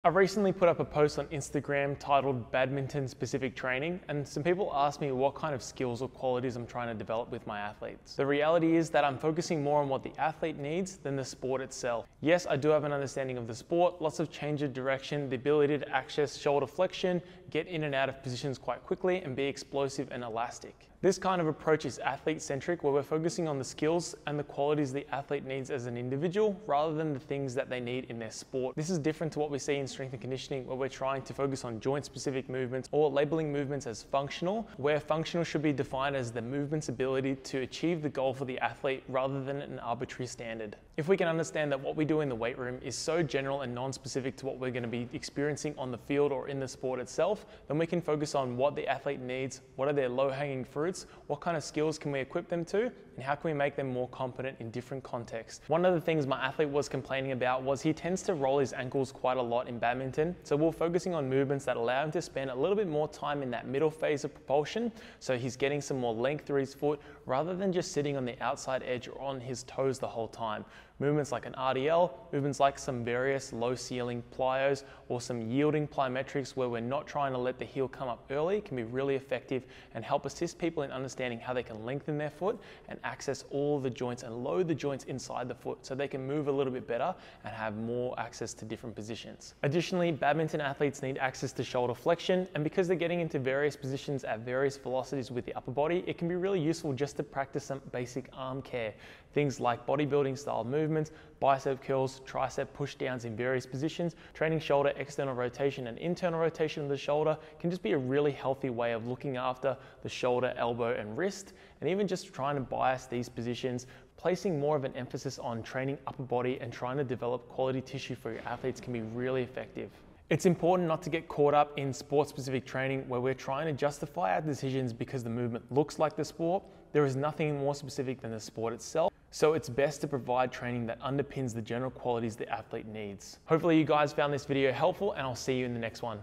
I recently put up a post on Instagram titled Badminton Specific Training, and some people asked me what kind of skills or qualities I'm trying to develop with my athletes. The reality is that I'm focusing more on what the athlete needs than the sport itself. Yes, I do have an understanding of the sport, lots of change of direction, the ability to access shoulder flexion, get in and out of positions quite quickly, and be explosive and elastic. This kind of approach is athlete-centric, where we're focusing on the skills and the qualities the athlete needs as an individual rather than the things that they need in their sport. This is different to what we see in strength and conditioning, where we're trying to focus on joint-specific movements or labeling movements as functional, where functional should be defined as the movement's ability to achieve the goal for the athlete rather than an arbitrary standard. If we can understand that what we do in the weight room is so general and non-specific to what we're going to be experiencing on the field or in the sport itself, then we can focus on what the athlete needs, what are their low-hanging fruits, what kind of skills can we equip them to, and how can we make them more competent in different contexts. One of the things my athlete was complaining about was he tends to roll his ankles quite a lot in badminton, so we're focusing on movements that allow him to spend a little bit more time in that middle phase of propulsion, so he's getting some more length through his foot rather than just sitting on the outside edge or on his toes the whole time. Movements like an RDL, movements like some various low ceiling plyos or some yielding plyometrics where we're not trying to let the heel come up early can be really effective and help assist people in understanding how they can lengthen their foot and access all the joints and load the joints inside the foot so they can move a little bit better and have more access to different positions. Additionally, badminton athletes need access to shoulder flexion, and because they're getting into various positions at various velocities with the upper body, it can be really useful just to practice some basic arm care. Things like bodybuilding style movements, bicep curls, tricep push downs in various positions, training shoulder external rotation and internal rotation of the shoulder can just be a really healthy way of looking after the shoulder, elbow and wrist, and even just trying to bias these positions, placing more of an emphasis on training upper body and trying to develop quality tissue for your athletes can be really effective. It's important not to get caught up in sport-specific training where we're trying to justify our decisions because the movement looks like the sport. There is nothing more specific than the sport itself. So it's best to provide training that underpins the general qualities the athlete needs. Hopefully you guys found this video helpful, and I'll see you in the next one.